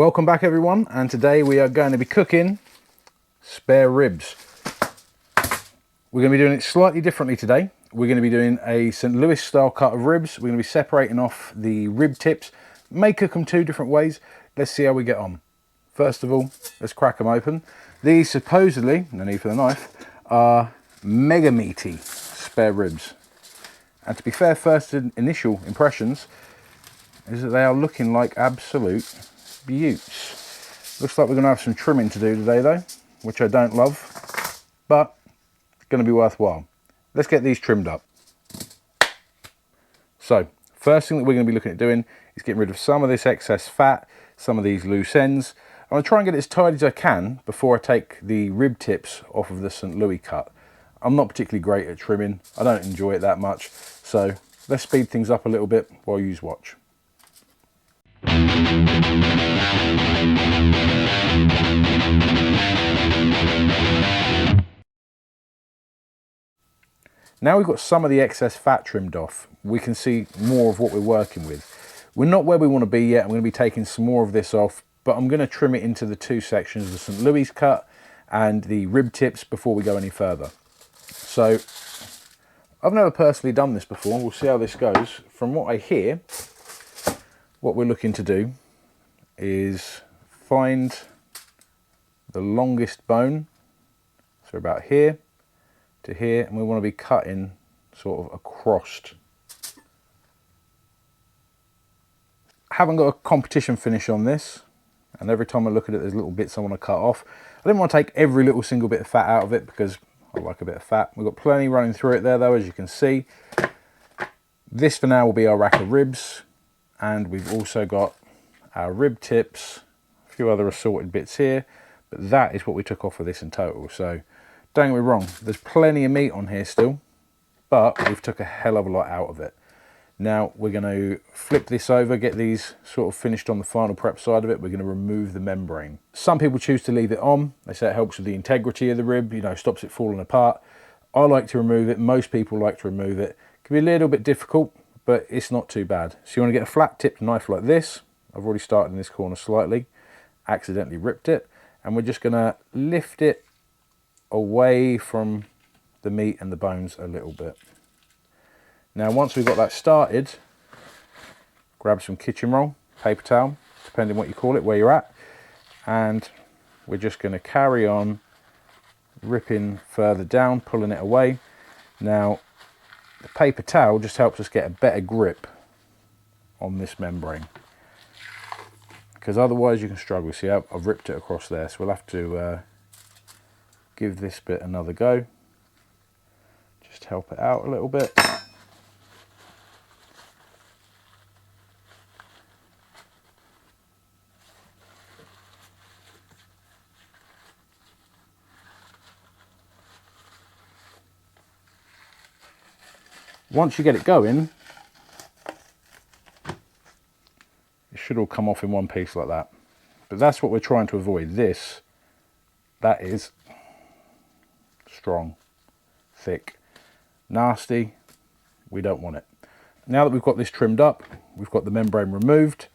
Welcome back everyone, and today we are going to be cooking spare ribs. We're going to be doing it slightly differently today. We're going to be doing a St. Louis style cut of ribs. We're going to be separating off the rib tips. May cook them two different ways. Let's see how we get on. First of all, let's crack them open. These supposedly, no need for the knife, are mega meaty spare ribs. And to be fair, first initial impressions is that they are looking like absolute beauts. Looks like we're going to have some trimming to do today though, which I don't love, but it's going to be worthwhile. Let's get these trimmed up. So, first thing that we're going to be looking at doing is getting rid of some of this excess fat, some of these loose ends. I'm going to try and get it as tidy as I can before I take the rib tips off of the St. Louis cut. I'm not particularly great at trimming. I don't enjoy it that much. So let's speed things up a little bit while you watch. Now we've got some of the excess fat trimmed off, we can see more of what we're working with. We're not where we want to be yet. I'm going to be taking some more of this off, but I'm going to trim it into the two sections, the St. Louis cut and the rib tips, before we go any further. So I've never personally done this before. We'll see how this goes. From what I hear, what we're looking to do is find the longest bone, so about here to here, and we want to be cutting sort of across. I haven't got a competition finish on this, and every time I look at it there's little bits I want to cut off. I didn't want to take every little single bit of fat out of it because I like a bit of fat. We've got plenty running through it there though, as you can see. This for now will be our rack of ribs, and we've also got our rib tips, a few other assorted bits here, but that is what we took off of this in total. So don't get me wrong, there's plenty of meat on here still, but we've took a hell of a lot out of it. Now we're going to flip this over, get these sort of finished on the final prep side of it. We're going to remove the membrane. Some people choose to leave it on. They say it helps with the integrity of the rib, you know, stops it falling apart. I like to remove it. Most people like to remove it. It can be a little bit difficult, but it's not too bad. So you want to get a flat tipped knife like this. I've already started in this corner slightly, accidentally ripped it, and we're just going to lift it away from the meat and the bones a little bit. Now once we've got that started, grab some kitchen roll, paper towel, depending what you call it, where you're at, and we're just going to carry on ripping further down, pulling it away. Now the paper towel just helps us get a better grip on this membrane, because otherwise you can struggle. See, I've ripped it across there, so we'll have to give this bit another go. Just help it out a little bit. Once you get it going, it should all come off in one piece like that. But that's what we're trying to avoid. This, that is strong, thick, nasty. We don't want it. Now that we've got this trimmed up, we've got the membrane removed,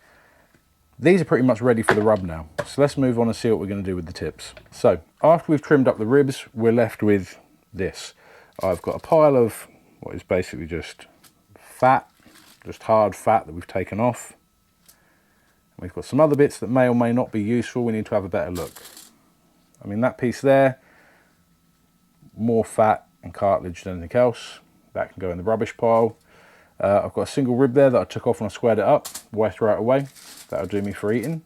these are pretty much ready for the rub now. So let's move on and see what we're going to do with the tips. So after we've trimmed up the ribs, we're left with this. I've got a pile of what is basically just fat, just hard fat that we've taken off. We've got some other bits that may or may not be useful. We need to have a better look. I mean, that piece there, more fat and cartilage than anything else. That can go in the rubbish pile. I've got a single rib there that I took off when I squared it up. Why throw it away? That'll do me for eating.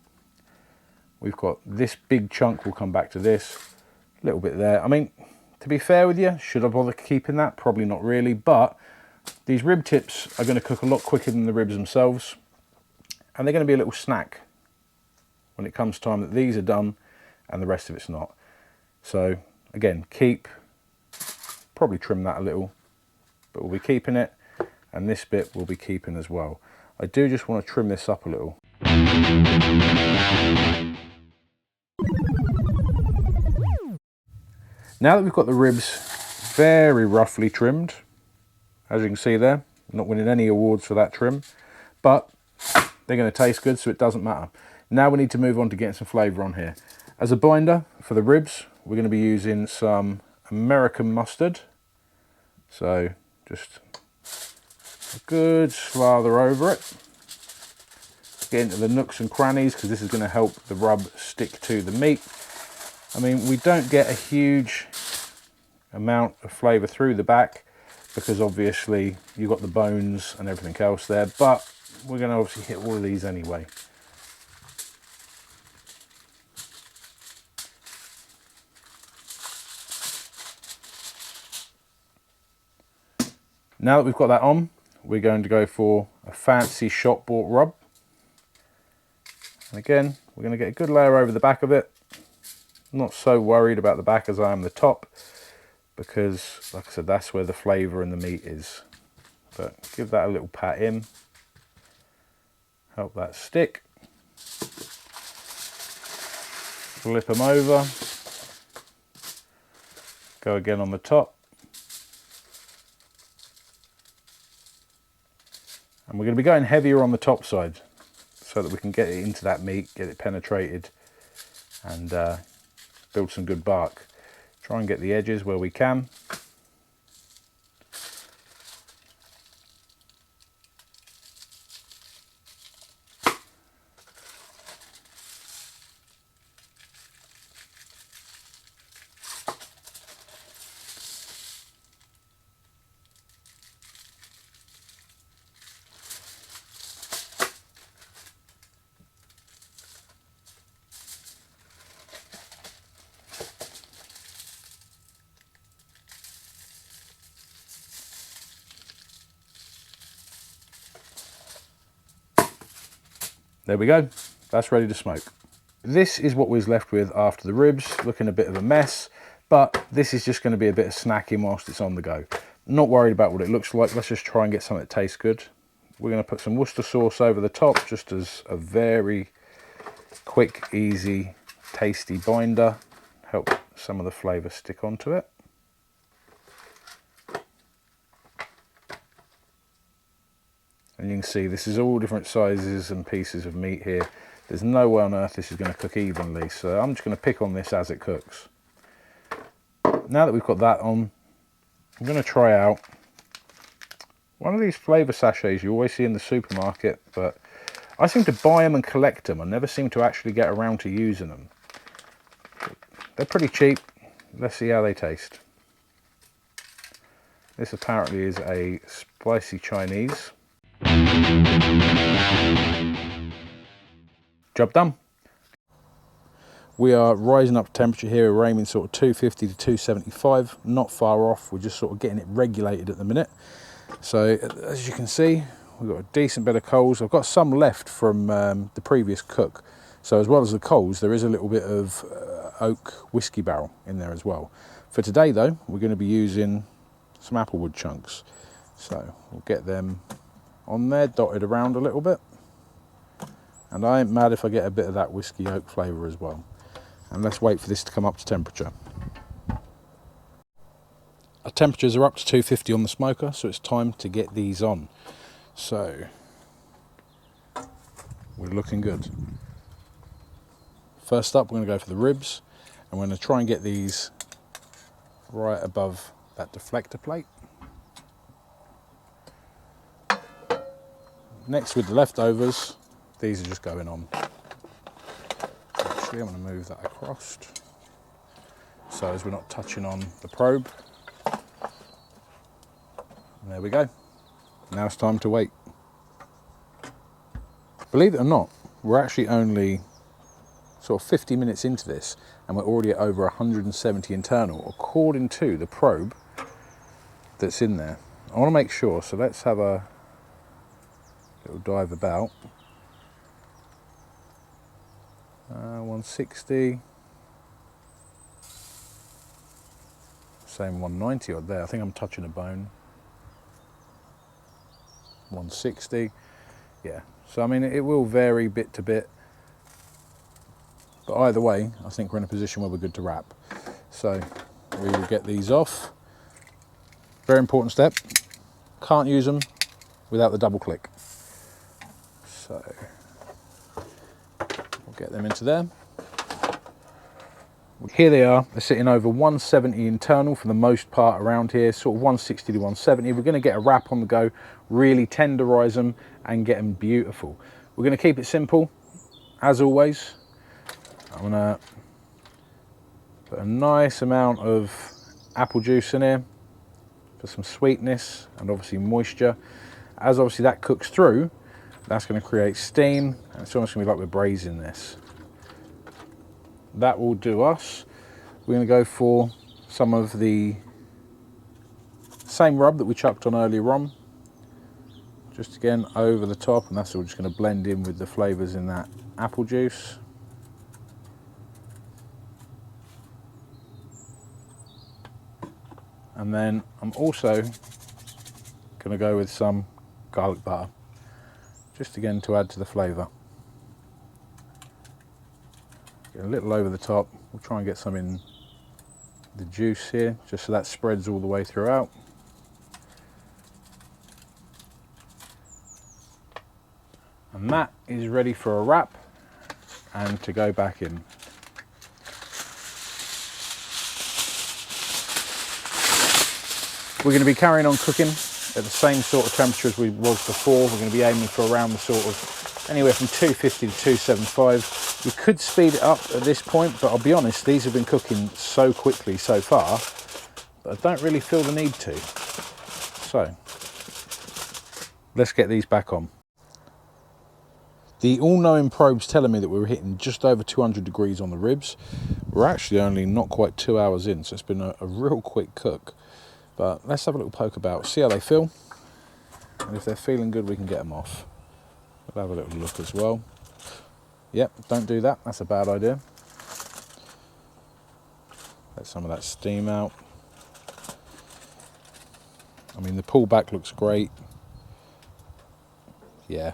We've got this big chunk, we'll come back to this. A little bit there. I mean, to be fair with you, should I bother keeping that? Probably not really, but these rib tips are going to cook a lot quicker than the ribs themselves, and they're going to be a little snack when it comes time that these are done and the rest of it's not. So again, probably trim that a little, but we'll be keeping it, and this bit we'll be keeping as well. I do just want to trim this up a little. Now that we've got the ribs very roughly trimmed, as you can see there, I'm not winning any awards for that trim, but they're going to taste good, so it doesn't matter. Now we need to move on to getting some flavour on here. As a binder for the ribs, we're going to be using some American mustard. So just a good slather over it. Get into the nooks and crannies because this is going to help the rub stick to the meat. I mean, we don't get a huge amount of flavour through the back because obviously you've got the bones and everything else there, but we're going to obviously hit all of these anyway. Now that we've got that on, we're going to go for a fancy shop bought rub. And again, we're going to get a good layer over the back of it. I'm not so worried about the back as I am the top, because like I said, that's where the flavour and the meat is. But give that a little pat in, help that stick. Flip them over, go again on the top. And we're going to be going heavier on the top side so that we can get it into that meat, get it penetrated, and build some good bark. Try and get the edges where we can. There we go, that's ready to smoke. This is what we're left with after the ribs, looking a bit of a mess, but this is just going to be a bit of snacking whilst it's on the go. Not worried about what it looks like, let's just try and get something that tastes good. We're going to put some Worcester sauce over the top, just as a very quick, easy, tasty binder. Help some of the flavour stick onto it. And you can see this is all different sizes and pieces of meat here. There's no way on earth this is going to cook evenly, so I'm just going to pick on this as it cooks. Now that we've got that on, I'm going to try out one of these flavour sachets you always see in the supermarket, but I seem to buy them and collect them. I never seem to actually get around to using them. They're pretty cheap. Let's see how they taste. This apparently is a spicy Chinese. Job done. We are rising up temperature here. We're aiming sort of 250 to 275, not far off. We're just sort of getting it regulated at the minute. So as you can see, we've got a decent bit of coals. I've got some left from the previous cook. So as well as the coals, there is a little bit of oak whiskey barrel in there as well. For today though, we're going to be using some applewood chunks. So we'll get them on there, dotted around a little bit. And I ain't mad if I get a bit of that whiskey oak flavour as well. And let's wait for this to come up to temperature. Our temperatures are up to 250 on the smoker, so it's time to get these on. So we're looking good. First up, we're going to go for the ribs, and we're going to try and get these right above that deflector plate. Next, with the leftovers, these are just going on. Actually, I'm going to move that across so as we're not touching on the probe. And there we go. Now it's time to wait. Believe it or not, we're actually only sort of 50 minutes into this and we're already at over 170 internal according to the probe that's in there. I want to make sure, so let's have a little dive about. 160, same 190 odd there. I think I'm touching a bone. 160, yeah. So I mean, it will vary bit to bit, but either way, I think we're in a position where we're good to wrap. So we will get these off. Very important step. Can't use them without the double click. So Get them into there. Here they are, they're sitting over 170 internal for the most part around here, sort of 160 to 170. We're going to get a wrap on the go, really tenderize them and get them beautiful. We're going to keep it simple, as always. I'm going to put a nice amount of apple juice in here for some sweetness and obviously moisture. As obviously that cooks through, that's going to create steam, and it's almost going to be like we're braising this. That will do us. We're going to go for some of the same rub that we chucked on earlier on. Just again over the top, and that's all just going to blend in with the flavours in that apple juice. And then I'm also going to go with some garlic butter, just again to add to the flavour. Get a little over the top. We'll try and get some in the juice here, just so that spreads all the way throughout. And that is ready for a wrap and to go back in. We're going to be carrying on cooking at the same sort of temperature as we was before. We're going to be aiming for around the sort of anywhere from 250 to 275. We could speed it up at this point, but I'll be honest, these have been cooking so quickly so far that I don't really feel the need to. So, let's get these back on. The all-knowing probe's telling me that we were hitting just over 200 degrees on the ribs. We're actually only not quite 2 hours in, so it's been a real quick cook. But let's have a little poke about, see how they feel. And if they're feeling good, we can get them off. We'll have a little look as well. Yep, don't do that, that's a bad idea. Let some of that steam out. I mean, the pullback looks great. Yeah.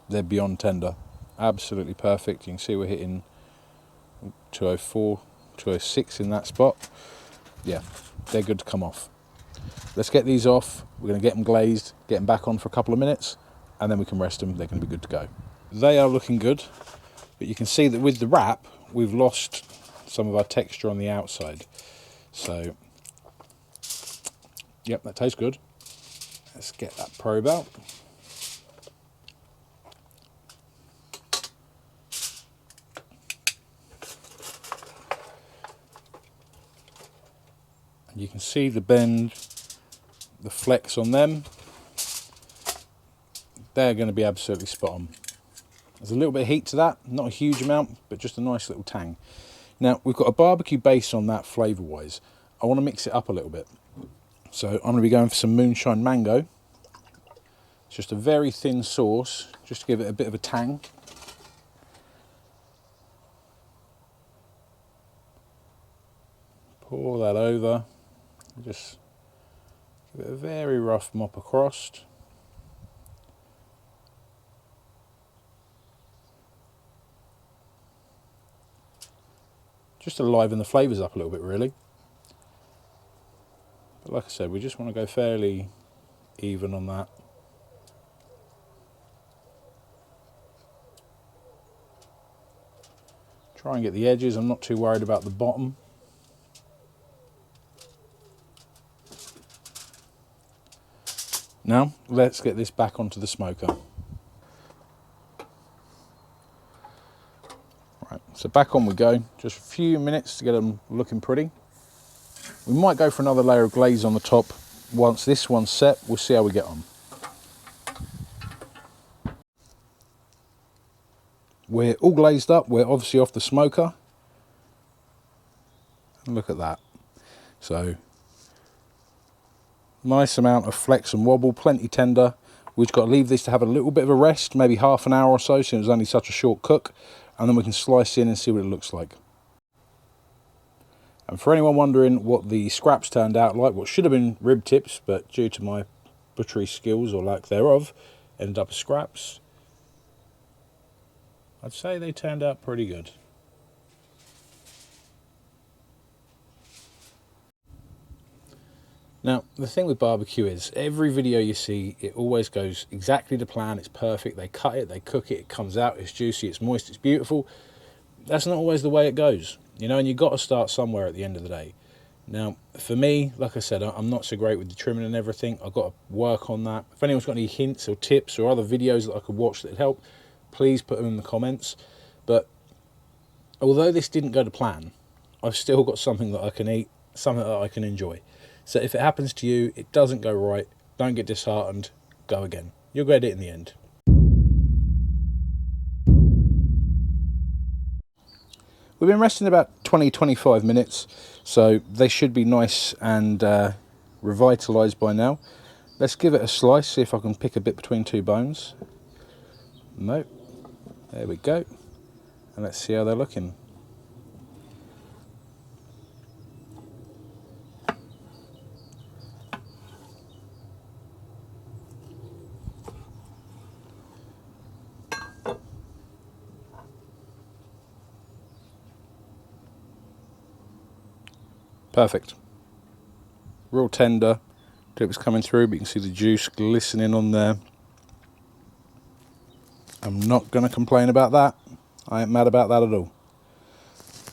They're beyond tender. Absolutely perfect. You can see we're hitting 204, 206 in that spot. Yeah, they're good to come off. Let's get these off. We're going to get them glazed, get them back on for a couple of minutes, and then we can rest them. They're going to be good to go. They are looking good, but you can see that with the wrap, we've lost some of our texture on the outside. So, yep, that tastes good. Let's get that probe out. And you can see the bend, the flex on them. They're going to be absolutely spot on. There's a little bit of heat to that, not a huge amount, but just a nice little tang. Now, we've got a barbecue base on that flavour-wise. I want to mix it up a little bit. So I'm going to be going for some moonshine mango. It's just a very thin sauce, just to give it a bit of a tang. Pour that over. Just give it a very rough mop across. Just to liven the flavours up a little bit, really. But like I said, we just want to go fairly even on that. Try and get the edges. I'm not too worried about the bottom. Now, let's get this back onto the smoker. Right, so back on we go. Just a few minutes to get them looking pretty. We might go for another layer of glaze on the top. Once this one's set, we'll see how we get on. We're all glazed up. We're obviously off the smoker. And look at that. So, nice amount of flex and wobble, plenty tender. We've got to leave this to have a little bit of a rest, maybe half an hour or so, since it was only such a short cook. And then we can slice in and see what it looks like. And for anyone wondering what the scraps turned out like, what should have been rib tips, but due to my butchery skills or lack thereof, ended up as scraps. I'd say they turned out pretty good. Now, the thing with barbecue is every video you see, it always goes exactly to plan. It's perfect. They cut it, they cook it, it comes out, it's juicy, it's moist, it's beautiful. That's not always the way it goes, you know, and you've got to start somewhere at the end of the day. Now, for me, like I said, I'm not so great with the trimming and everything. I've got to work on that. If anyone's got any hints or tips or other videos that I could watch that would help, please put them in the comments. But although this didn't go to plan, I've still got something that I can eat, something that I can enjoy. So if it happens to you, it doesn't go right, don't get disheartened, go again. You'll get it in the end. We've been resting about 20-25 minutes, so they should be nice and revitalised by now. Let's give it a slice, see if I can pick a bit between two bones. No, there we go. And let's see how they're looking. Perfect. Real tender. It was coming through, but you can see the juice glistening on there. I'm not going to complain about that. I ain't mad about that at all.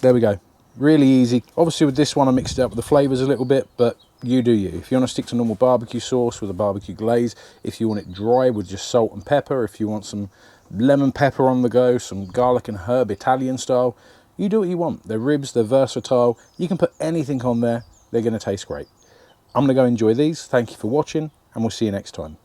There we go. Really easy. Obviously with this one I mixed it up with the flavours a little bit, but you do you. If you want to stick to normal barbecue sauce with a barbecue glaze, if you want it dry with just salt and pepper, if you want some lemon pepper on the go, some garlic and herb Italian style, you do what you want. They're ribs, they're versatile. You can put anything on there. They're going to taste great. I'm going to go enjoy these. Thank you for watching, and we'll see you next time.